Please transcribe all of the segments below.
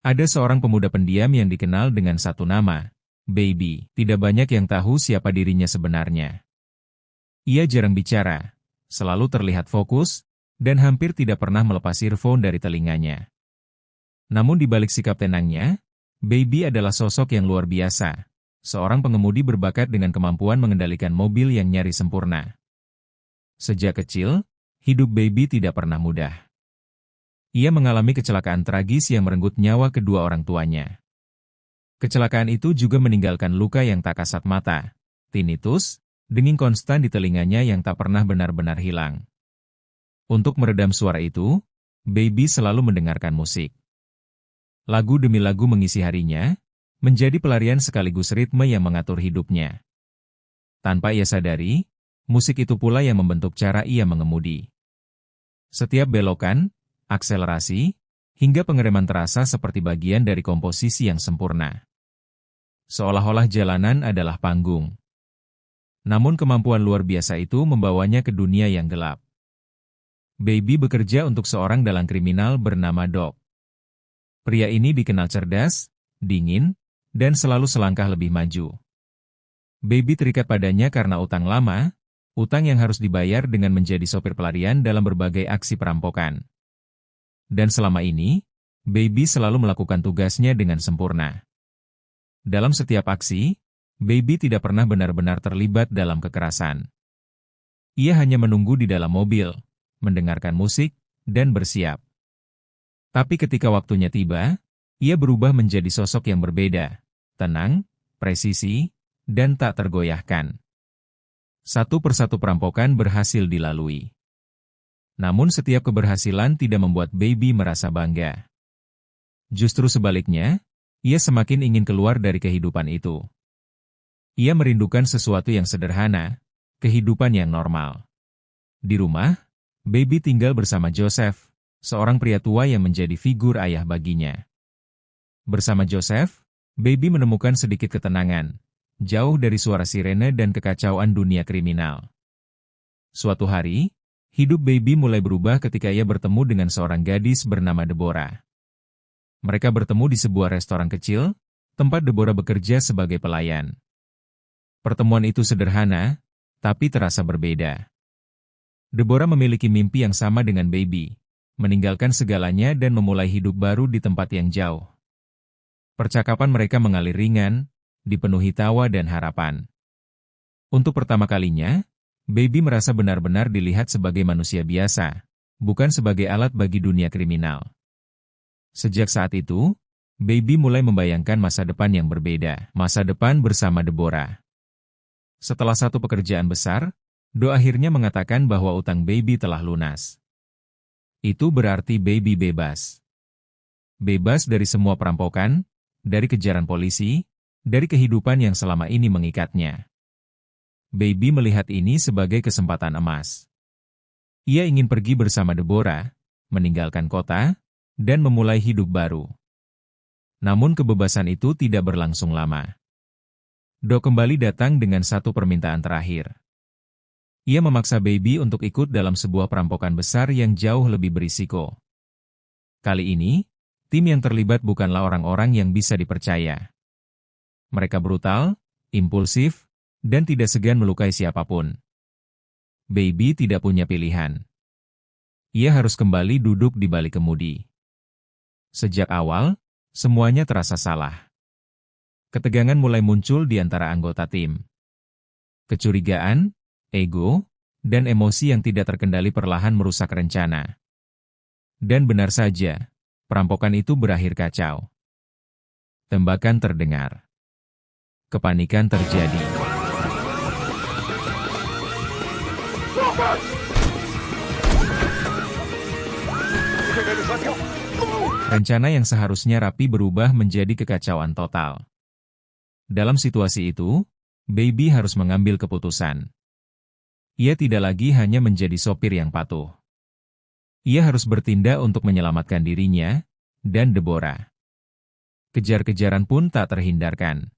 Ada seorang pemuda pendiam yang dikenal dengan satu nama, Baby. Tidak banyak yang tahu siapa dirinya sebenarnya. Ia jarang bicara, selalu terlihat fokus, dan hampir tidak pernah melepas earphone dari telinganya. Namun di balik sikap tenangnya, Baby adalah sosok yang luar biasa. Seorang pengemudi berbakat dengan kemampuan mengendalikan mobil yang nyaris sempurna. Sejak kecil, hidup Baby tidak pernah mudah. Ia mengalami kecelakaan tragis yang merenggut nyawa kedua orang tuanya. Kecelakaan itu juga meninggalkan luka yang tak kasat mata, tinnitus, denging konstan di telinganya yang tak pernah benar-benar hilang. Untuk meredam suara itu, Baby selalu mendengarkan musik. Lagu demi lagu mengisi harinya, menjadi pelarian sekaligus ritme yang mengatur hidupnya. Tanpa ia sadari, musik itu pula yang membentuk cara ia mengemudi. Setiap belokan, akselerasi, hingga pengereman terasa seperti bagian dari komposisi yang sempurna. Seolah-olah jalanan adalah panggung. Namun kemampuan luar biasa itu membawanya ke dunia yang gelap. Baby bekerja untuk seorang dalang kriminal bernama Doc. Pria ini dikenal cerdas, dingin, dan selalu selangkah lebih maju. Baby terikat padanya karena utang lama, utang yang harus dibayar dengan menjadi sopir pelarian dalam berbagai aksi perampokan. Dan selama ini, Baby selalu melakukan tugasnya dengan sempurna. Dalam setiap aksi, Baby tidak pernah benar-benar terlibat dalam kekerasan. Ia hanya menunggu di dalam mobil, mendengarkan musik, dan bersiap. Tapi ketika waktunya tiba, ia berubah menjadi sosok yang berbeda, tenang, presisi, dan tak tergoyahkan. Satu persatu perampokan berhasil dilalui. Namun setiap keberhasilan tidak membuat Baby merasa bangga. Justru sebaliknya, ia semakin ingin keluar dari kehidupan itu. Ia merindukan sesuatu yang sederhana, kehidupan yang normal. Di rumah, Baby tinggal bersama Joseph, seorang pria tua yang menjadi figur ayah baginya. Bersama Joseph, Baby menemukan sedikit ketenangan, jauh dari suara sirene dan kekacauan dunia kriminal. Suatu hari, hidup Baby mulai berubah ketika ia bertemu dengan seorang gadis bernama Deborah. Mereka bertemu di sebuah restoran kecil, tempat Deborah bekerja sebagai pelayan. Pertemuan itu sederhana, tapi terasa berbeda. Deborah memiliki mimpi yang sama dengan Baby, meninggalkan segalanya dan memulai hidup baru di tempat yang jauh. Percakapan mereka mengalir ringan, dipenuhi tawa dan harapan. Untuk pertama kalinya, Baby merasa benar-benar dilihat sebagai manusia biasa, bukan sebagai alat bagi dunia kriminal. Sejak saat itu, Baby mulai membayangkan masa depan yang berbeda, masa depan bersama Deborah. Setelah satu pekerjaan besar, Doc akhirnya mengatakan bahwa utang Baby telah lunas. Itu berarti Baby bebas. Bebas dari semua perampokan, dari kejaran polisi, dari kehidupan yang selama ini mengikatnya. Baby melihat ini sebagai kesempatan emas. Ia ingin pergi bersama Deborah, meninggalkan kota, dan memulai hidup baru. Namun kebebasan itu tidak berlangsung lama. Doc kembali datang dengan satu permintaan terakhir. Ia memaksa Baby untuk ikut dalam sebuah perampokan besar yang jauh lebih berisiko. Kali ini, tim yang terlibat bukanlah orang-orang yang bisa dipercaya. Mereka brutal, impulsif, dan tidak segan melukai siapapun. Baby tidak punya pilihan. Ia harus kembali duduk di balik kemudi. Sejak awal, semuanya terasa salah. Ketegangan mulai muncul di antara anggota tim. Kecurigaan, ego, dan emosi yang tidak terkendali perlahan merusak rencana. Dan benar saja, perampokan itu berakhir kacau. Tembakan terdengar. Kepanikan terjadi. Rencana yang seharusnya rapi berubah menjadi kekacauan total. Dalam situasi itu, Baby harus mengambil keputusan. Ia tidak lagi hanya menjadi sopir yang patuh. Ia harus bertindak untuk menyelamatkan dirinya dan Deborah. Kejar-kejaran pun tak terhindarkan.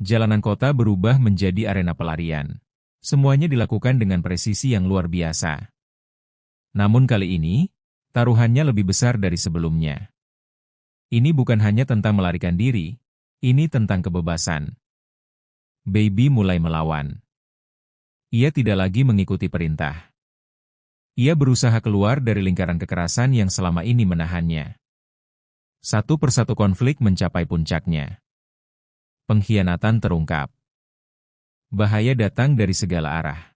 Jalanan kota berubah menjadi arena pelarian. Semuanya dilakukan dengan presisi yang luar biasa. Namun kali ini, taruhannya lebih besar dari sebelumnya. Ini bukan hanya tentang melarikan diri, ini tentang kebebasan. Baby mulai melawan. Ia tidak lagi mengikuti perintah. Ia berusaha keluar dari lingkaran kekerasan yang selama ini menahannya. Satu persatu konflik mencapai puncaknya. Pengkhianatan terungkap. Bahaya datang dari segala arah.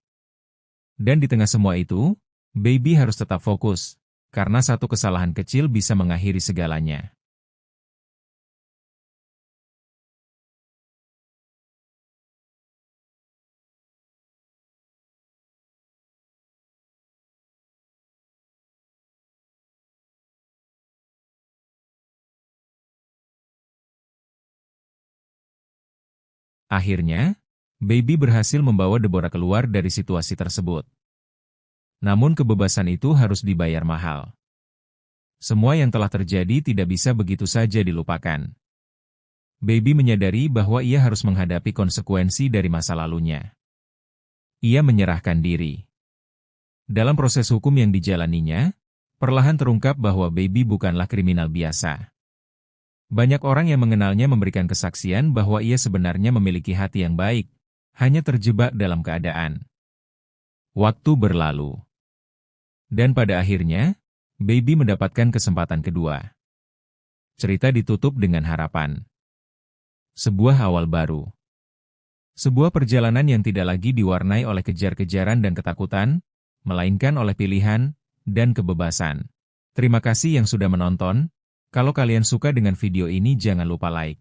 Dan di tengah semua itu, Baby harus tetap fokus, karena satu kesalahan kecil bisa mengakhiri segalanya. Akhirnya, Baby berhasil membawa Deborah keluar dari situasi tersebut. Namun kebebasan itu harus dibayar mahal. Semua yang telah terjadi tidak bisa begitu saja dilupakan. Baby menyadari bahwa ia harus menghadapi konsekuensi dari masa lalunya. Ia menyerahkan diri. Dalam proses hukum yang dijalaninya, perlahan terungkap bahwa Baby bukanlah kriminal biasa. Banyak orang yang mengenalnya memberikan kesaksian bahwa ia sebenarnya memiliki hati yang baik, hanya terjebak dalam keadaan. Waktu berlalu. Dan pada akhirnya, Baby mendapatkan kesempatan kedua. Cerita ditutup dengan harapan. Sebuah awal baru. Sebuah perjalanan yang tidak lagi diwarnai oleh kejar-kejaran dan ketakutan, melainkan oleh pilihan dan kebebasan. Terima kasih yang sudah menonton. Kalau kalian suka dengan video ini jangan lupa like,